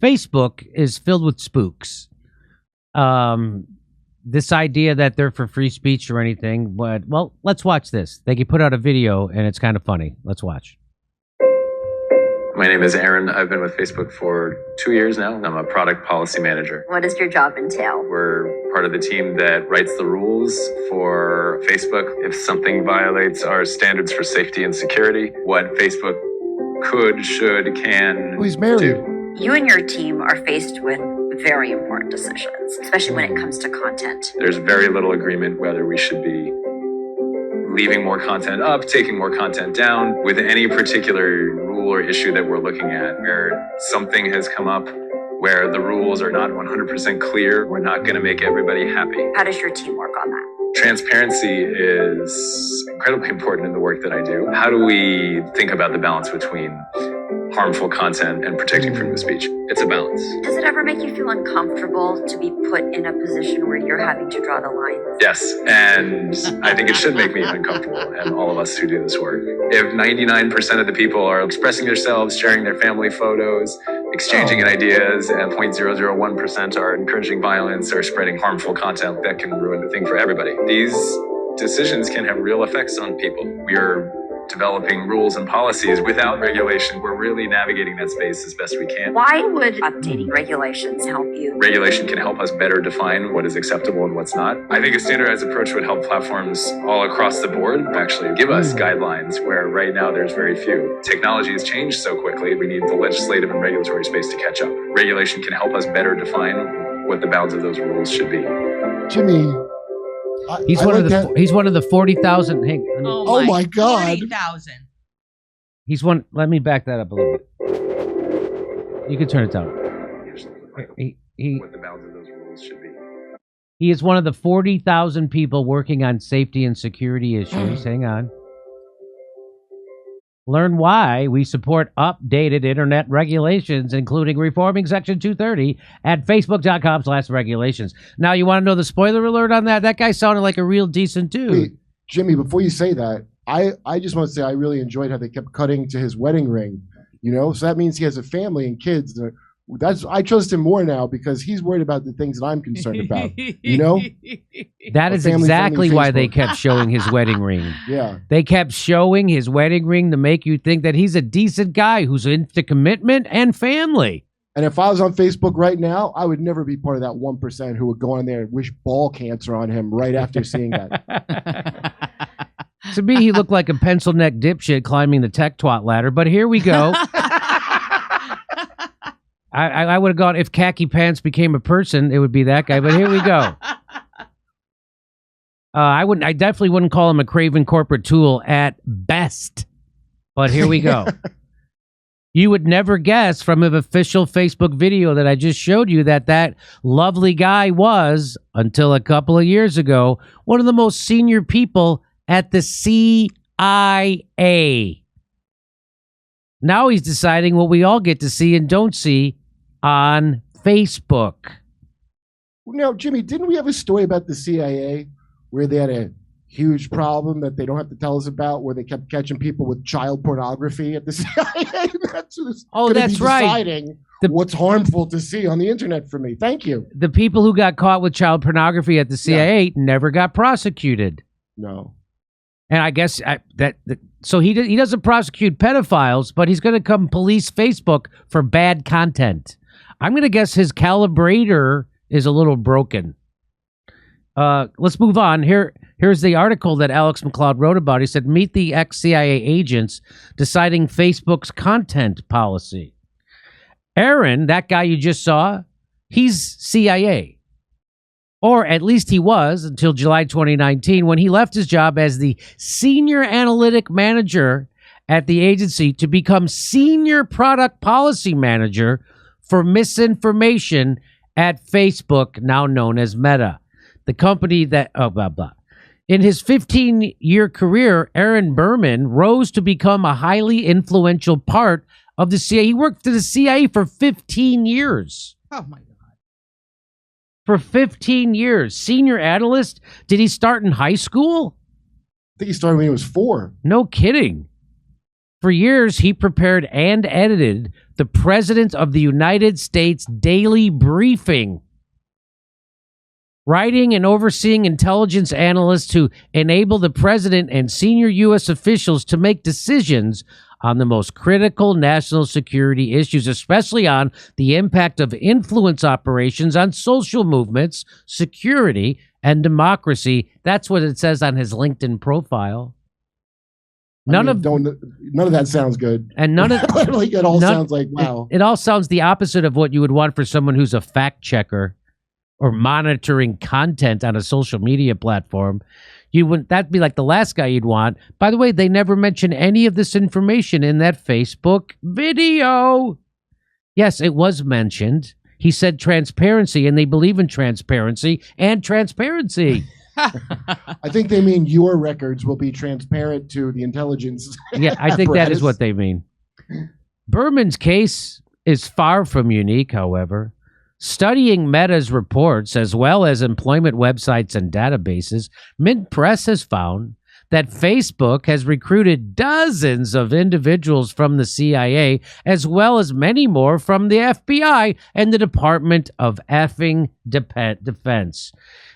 Facebook is filled with spooks. This idea that they're for free speech or anything, but, well, let's watch this. They can put out a video, and it's kind of funny. Let's watch. My name is Aaron. I've been with Facebook for 2 years now. I'm a product policy manager. What does your job entail? We're part of the team that writes the rules for Facebook. If something violates our standards for safety and security, what Facebook could, should, can He's married. do. You and your team are faced with very important decisions, especially when it comes to content. There's very little agreement whether we should be leaving more content up, taking more content down, with any particular rule or issue that we're looking at, where something has come up where the rules are not 100% clear. We're not going to make everybody happy. How does your team work on that? Transparency is incredibly important in the work that I do. How do we think about the balance between harmful content and protecting freedom of speech? It's a balance. Does it ever make you feel uncomfortable to be put in a position where you're having to draw the line? Yes, and I think it should make me uncomfortable, and all of us who do this work. If 99% of the people are expressing themselves, sharing their family photos, exchanging ideas, and 0.001% are encouraging violence or spreading harmful content, that can ruin the thing for everybody. These decisions can have real effects on people. We're developing rules and policies without regulation. We're really navigating that space as best we can. Why would updating regulations help you? Regulation can help us better define what is acceptable and what's not. I think a standardized approach would help platforms all across the board actually give us guidelines where right now there's very few. Technology has changed so quickly, we need the legislative and regulatory space to catch up. Regulation can help us better define what the bounds of those rules should be. Jimmy, He's one of the 40,000. Oh my God. 40,000. He's one. Let me back that up a little bit. You can turn it down. What the bounds of those rules should be. He is one of the 40,000 people working on safety and security issues. Hang on. Learn why we support updated internet regulations, including reforming Section 230 at facebook.com/regulations. Now, you want to know the spoiler alert on that? That guy sounded like a real decent dude. Wait, Jimmy, before you say that, I just want to say I really enjoyed how they kept cutting to his wedding ring. You know, so that means he has a family and kids. I trust him more now because he's worried about the things that I'm concerned about. You know, that is exactly why they kept showing his wedding ring. Yeah, they kept showing his wedding ring to make you think that he's a decent guy who's into commitment and family. And if I was on Facebook right now, I would never be part of that 1% who would go on there and wish ball cancer on him right after seeing that. To me, he looked like a pencil neck dipshit climbing the tech twat ladder. But here we go. I would have gone, if khaki pants became a person, it would be that guy. But here we go. I definitely wouldn't call him a craven corporate tool at best. But here we go. You would never guess from an official Facebook video that I just showed you that lovely guy was, until a couple of years ago, one of the most senior people at the CIA. Now he's deciding what we all get to see and don't see on Facebook. Now, Jimmy, didn't we have a story about the CIA where they had a huge problem that they don't have to tell us about, where they kept catching people with child pornography at the CIA? That's right. Deciding what's harmful to see on the internet for me. Thank you. The people who got caught with child pornography at the CIA never got prosecuted. No. And I guess so he doesn't prosecute pedophiles, but he's going to come police Facebook for bad content. I'm going to guess his calibrator is a little broken. Let's move on. Here's the article that Alex McLeod wrote about. He said, meet the ex-CIA agents deciding Facebook's content policy. Aaron, that guy you just saw, he's CIA. Or at least he was until July 2019 when he left his job as the senior analytic manager at the agency to become senior product policy manager for misinformation at Facebook, now known as Meta. The company that, In his 15-year career, Aaron Berman rose to become a highly influential part of the CIA. He worked for the CIA for 15 years. Oh, my God. For 15 years. Senior analyst? Did he start in high school? I think he started when he was 4. No kidding. For years, he prepared and edited the President of the United States Daily Briefing, writing and overseeing intelligence analysts to enable the president and senior U.S. officials to make decisions on the most critical national security issues, especially on the impact of influence operations on social movements, security, and democracy. That's what it says on his LinkedIn profile. None of that sounds good. And none of like it all sounds like wow. It all sounds the opposite of what you would want for someone who's a fact checker or monitoring content on a social media platform. That'd be like the last guy you'd want. By the way, they never mention any of this information in that Facebook video. Yes, it was mentioned. He said transparency, and they believe in transparency and transparency. I think they mean your records will be transparent to the intelligence. Yeah, I think that is what they mean. Berman's case is far from unique, however. Studying Meta's reports, as well as employment websites and databases, Mint Press has found that Facebook has recruited dozens of individuals from the CIA, as well as many more from the FBI and the Department of Effing Defense.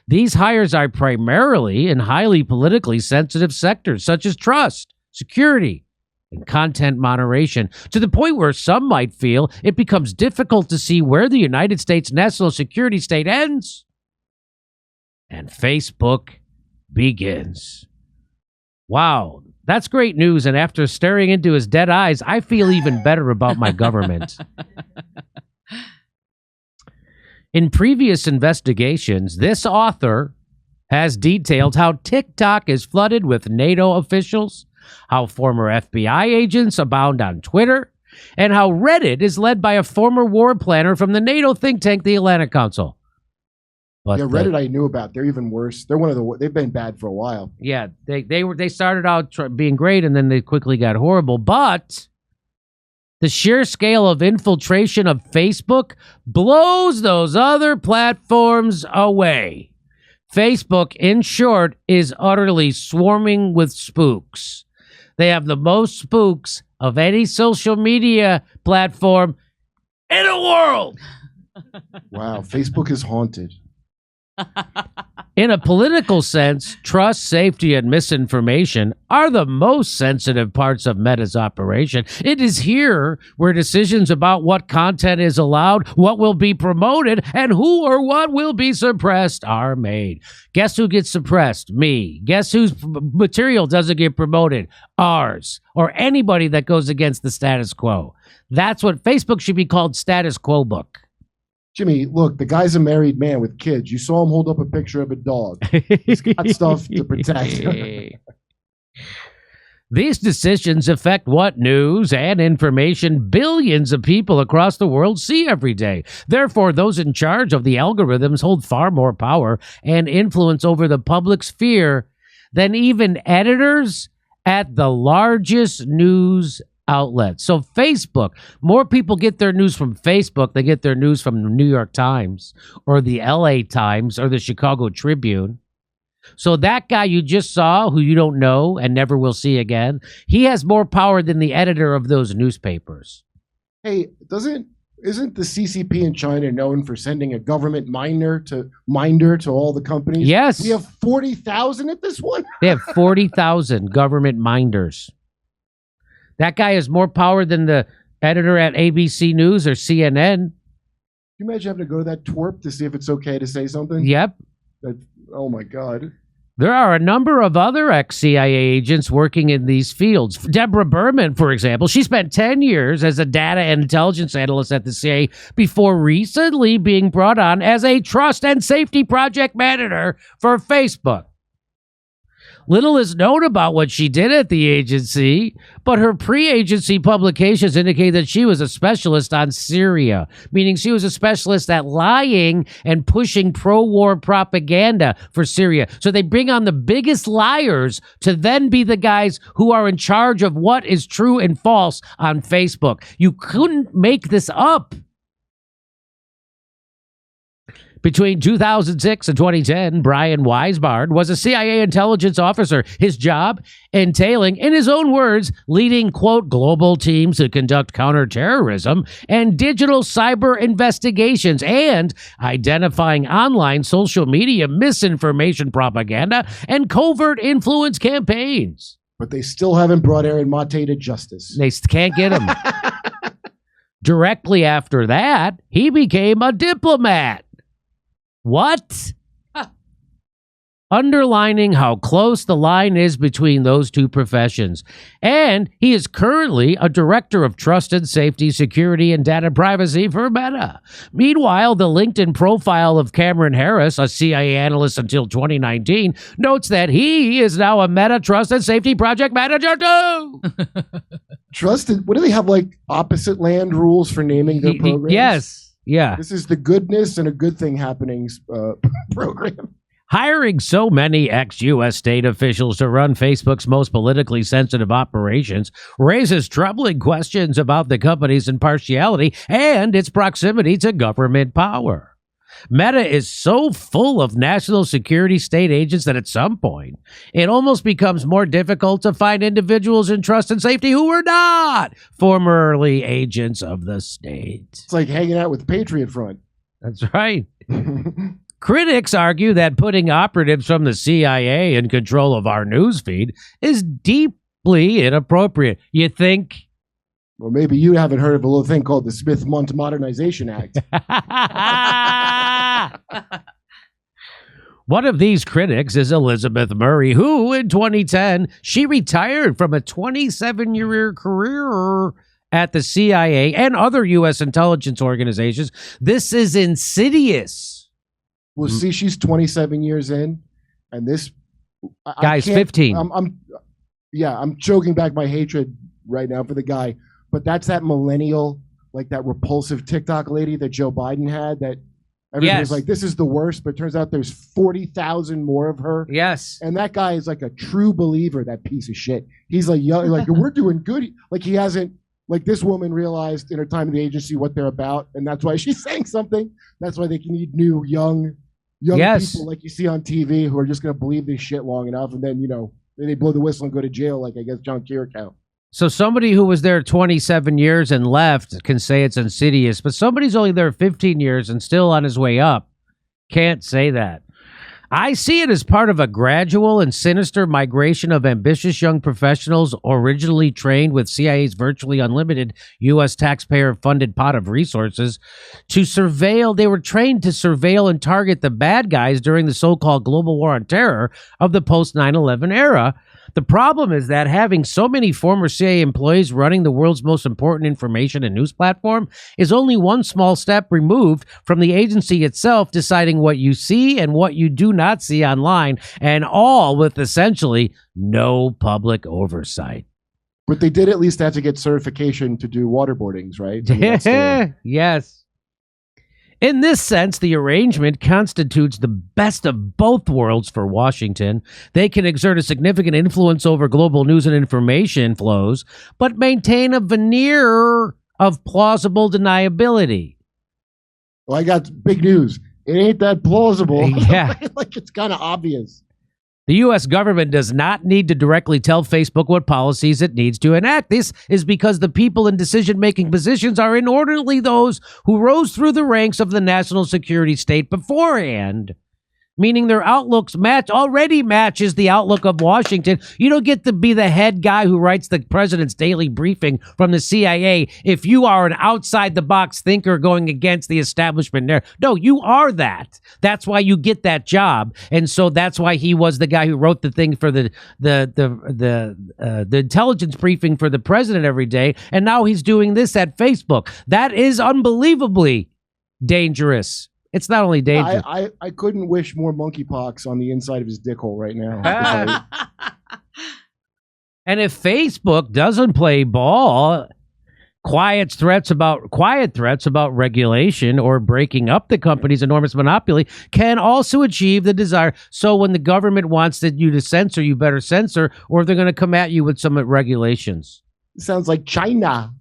These hires are primarily in highly politically sensitive sectors, such as trust, security, and content moderation, to the point where some might feel it becomes difficult to see where the United States national security state ends and Facebook begins. Wow, that's great news, and after staring into his dead eyes, I feel even better about my government. In previous investigations, this author has detailed how TikTok is flooded with NATO officials, how former FBI agents abound on Twitter, and how Reddit is led by a former war planner from the NATO think tank, the Atlantic Council. But yeah, Reddit I knew about. They're even worse. They're they've been bad for a while. Yeah, they started out being great, and then they quickly got horrible. But the sheer scale of infiltration of Facebook blows those other platforms away. Facebook, in short, is utterly swarming with spooks. They have the most spooks of any social media platform in the world. Wow, Facebook is haunted. In a political sense, trust, safety, and misinformation are the most sensitive parts of Meta's operation. It is here where decisions about what content is allowed, what will be promoted, and who or what will be suppressed are made. Guess who gets suppressed? Me. Guess whose material doesn't get promoted? Ours. Or anybody that goes against the status quo. That's what Facebook should be called, status quo book. Jimmy, look, the guy's a married man with kids. You saw him hold up a picture of a dog. He's got stuff to protect. These decisions affect what news and information billions of people across the world see every day. Therefore, those in charge of the algorithms hold far more power and influence over the public sphere than even editors at the largest news outlets. So Facebook, more people get their news from Facebook. They get their news from the New York Times or the LA Times or the Chicago Tribune. So that guy you just saw, who you don't know and never will see again, he has more power than the editor of those newspapers. Hey, isn't the CCP in China known for sending a government minder to all the companies? Yes. We have 40,000 at this one. They have 40,000 government minders. That guy has more power than the editor at ABC News or CNN. Can you imagine having to go to that twerp to see if it's okay to say something? Yep. Oh, my God. There are a number of other ex-CIA agents working in these fields. Deborah Berman, for example, she spent 10 years as a data and intelligence analyst at the CIA before recently being brought on as a trust and safety project manager for Facebook. Little is known about what she did at the agency, but her pre-agency publications indicate that she was a specialist on Syria, meaning she was a specialist at lying and pushing pro-war propaganda for Syria. So they bring on the biggest liars to then be the guys who are in charge of what is true and false on Facebook. You couldn't make this up. Between 2006 and 2010, Brian Weisbard was a CIA intelligence officer, his job entailing, in his own words, leading, quote, global teams to conduct counterterrorism and digital cyber investigations and identifying online social media misinformation propaganda and covert influence campaigns. But they still haven't brought Aaron Mate to justice. They can't get him. Directly after that, he became a diplomat. What? Underlining how close the line is between those two professions. And he is currently a director of trust and safety, security, and data privacy for Meta. Meanwhile, the LinkedIn profile of Cameron Harris, a CIA analyst until 2019, notes that he is now a Meta trust and safety project manager too. Trusted. What do they have, like opposite land rules for naming their programs? Yes. Yeah. This is the goodness and a good thing happenings program. Hiring so many ex-U.S. state officials to run Facebook's most politically sensitive operations raises troubling questions about the company's impartiality and its proximity to government power. Meta is so full of national security state agents that at some point, it almost becomes more difficult to find individuals in trust and safety who were not formerly agents of the state. It's like hanging out with Patriot Front. That's right. Critics argue that putting operatives from the CIA in control of our newsfeed is deeply inappropriate. You think? Well, maybe you haven't heard of a little thing called the Smith-Mundt Modernization Act. One of these critics is Elizabeth Murray, who in 2010, she retired from a 27-year career at the CIA and other U.S. intelligence organizations. This is insidious. Well, see, she's 27 years in, and this guy's 15. I'm choking back my hatred right now for the guy. But that's that millennial, like that repulsive TikTok lady that Joe Biden had. That everybody's like, this is the worst. But it turns out there's 40,000 more of her. Yes. And that guy is like a true believer. That piece of shit. He's like, like we're doing good. Like he hasn't. Like this woman realized in her time in the agency what they're about, and that's why she's saying something. That's why they can need new young people like you see on TV who are just going to believe this shit long enough, and then they blow the whistle and go to jail, like I guess John Kirikou. So somebody who was there 27 years and left can say it's insidious, but somebody's only there 15 years and still on his way up can't say that. I see it as part of a gradual and sinister migration of ambitious young professionals originally trained with CIA's virtually unlimited U.S. taxpayer-funded pot of resources to surveil. They were trained to surveil and target the bad guys during the so-called global war on terror of the post-9/11 era. The problem is that having so many former CIA employees running the world's most important information and news platform is only one small step removed from the agency itself deciding what you see and what you do not see online, and all with essentially no public oversight. But they did at least have to get certification to do waterboardings, right? Yes. In this sense, the arrangement constitutes the best of both worlds for Washington. They can exert a significant influence over global news and information flows, but maintain a veneer of plausible deniability. Well, I got big news. It ain't that plausible. Yeah. Like it's kind of obvious. The U.S. government does not need to directly tell Facebook what policies it needs to enact. This is because the people in decision-making positions are inordinately those who rose through the ranks of the national security state beforehand, meaning their outlooks already matches the outlook of Washington. You don't get to be the head guy who writes the president's daily briefing from the CIA if you are an outside-the-box thinker going against the establishment there. No, you are that. That's why you get that job. And so that's why he was the guy who wrote the thing for the intelligence briefing for the president every day. And now he's doing this at Facebook. That is unbelievably dangerous. It's not only dangerous. I couldn't wish more monkeypox on the inside of his dick hole right now. And if Facebook doesn't play ball, quiet threats about regulation or breaking up the company's enormous monopoly can also achieve the desire. So when the government wants you to censor, you better censor, or they're going to come at you with some regulations. Sounds like China.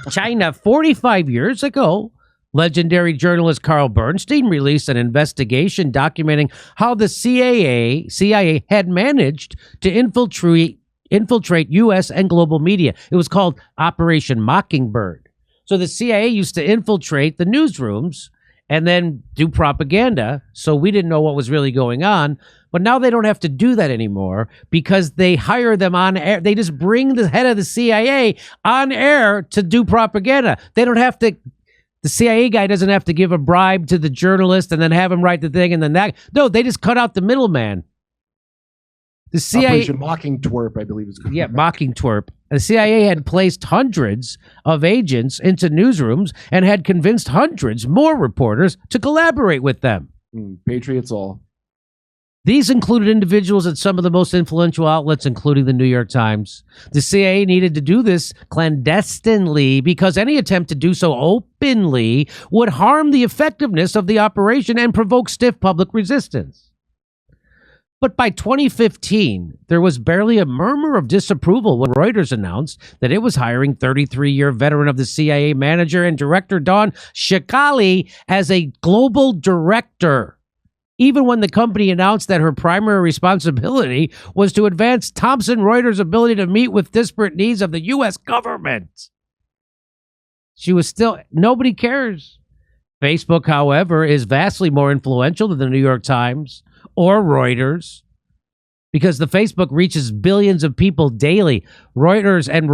China, 45 years ago, Legendary journalist Carl Bernstein released an investigation documenting how the CIA had managed to infiltrate U.S. and global media. It was called Operation Mockingbird. So the CIA used to infiltrate the newsrooms and then do propaganda, so we didn't know what was really going on. But now they don't have to do that anymore because they hire them on air. They just bring the head of the CIA on air to do propaganda. They don't have to. The CIA guy doesn't have to give a bribe to the journalist and then have him write the thing and then that. No, they just cut out the middleman. The CIA, Operation Mocking Twerp, I believe is called. Yeah, Mocking Twerp. The CIA had placed hundreds of agents into newsrooms and had convinced hundreds more reporters to collaborate with them. Patriots all. These included individuals at some of the most influential outlets, including the New York Times. The CIA needed to do this clandestinely because any attempt to do so openly would harm the effectiveness of the operation and provoke stiff public resistance. But by 2015, there was barely a murmur of disapproval when Reuters announced that it was hiring 33-year veteran of the CIA manager and director Dawn Shikali as a global director, even when the company announced that her primary responsibility was to advance Thomson Reuters' ability to meet with disparate needs of the U.S. government. She was still, nobody cares. Facebook, however, is vastly more influential than the New York Times or Reuters because the Facebook reaches billions of people daily. Reuters and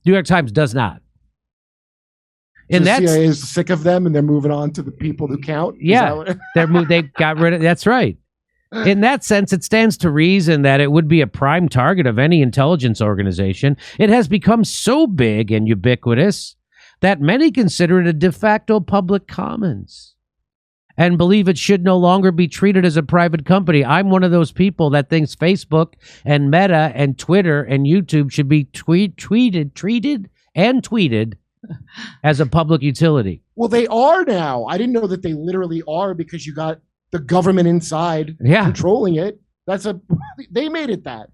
New York Times does not. And the CIA is sick of them, and they're moving on to the people who count. Yeah, they got rid of. That's right. In that sense, it stands to reason that it would be a prime target of any intelligence organization. It has become so big and ubiquitous that many consider it a de facto public commons and believe it should no longer be treated as a private company. I'm one of those people that thinks Facebook and Meta and Twitter and YouTube should be treated as a public utility. Well, they are now. I didn't know that they literally are because you got the government inside controlling it. They made it that.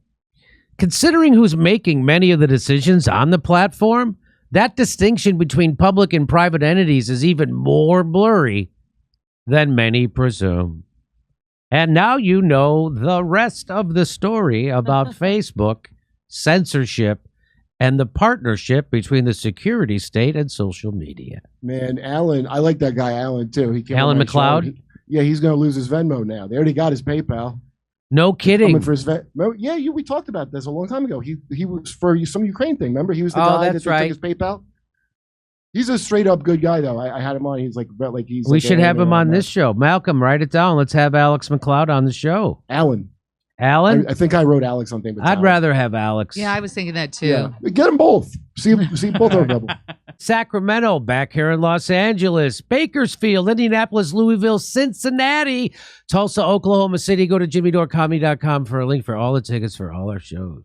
Considering who's making many of the decisions on the platform, that distinction between public and private entities is even more blurry than many presume. And now you know the rest of the story about Facebook, censorship, and the partnership between the security state and social media. Man, Alan, I like that guy, Alan, too. He came Alan McLeod? He's going to lose his Venmo now. They already got his PayPal. No kidding. For his we talked about this a long time ago. He was for some Ukraine thing. Remember, he was the guy that took his PayPal. He's a straight up good guy, though. I had him on. He's he's. We should have him on this show. Malcolm, write it down. Let's have Alex McLeod on the show. Alan. I think I wrote Alex on thing. I'd rather have Alex. Yeah, I was thinking that too. Yeah. Get them both. See both are available. Sacramento, back here in Los Angeles, Bakersfield, Indianapolis, Louisville, Cincinnati, Tulsa, Oklahoma City. Go to jimmydorecomedy.com for a link for all the tickets for all our shows.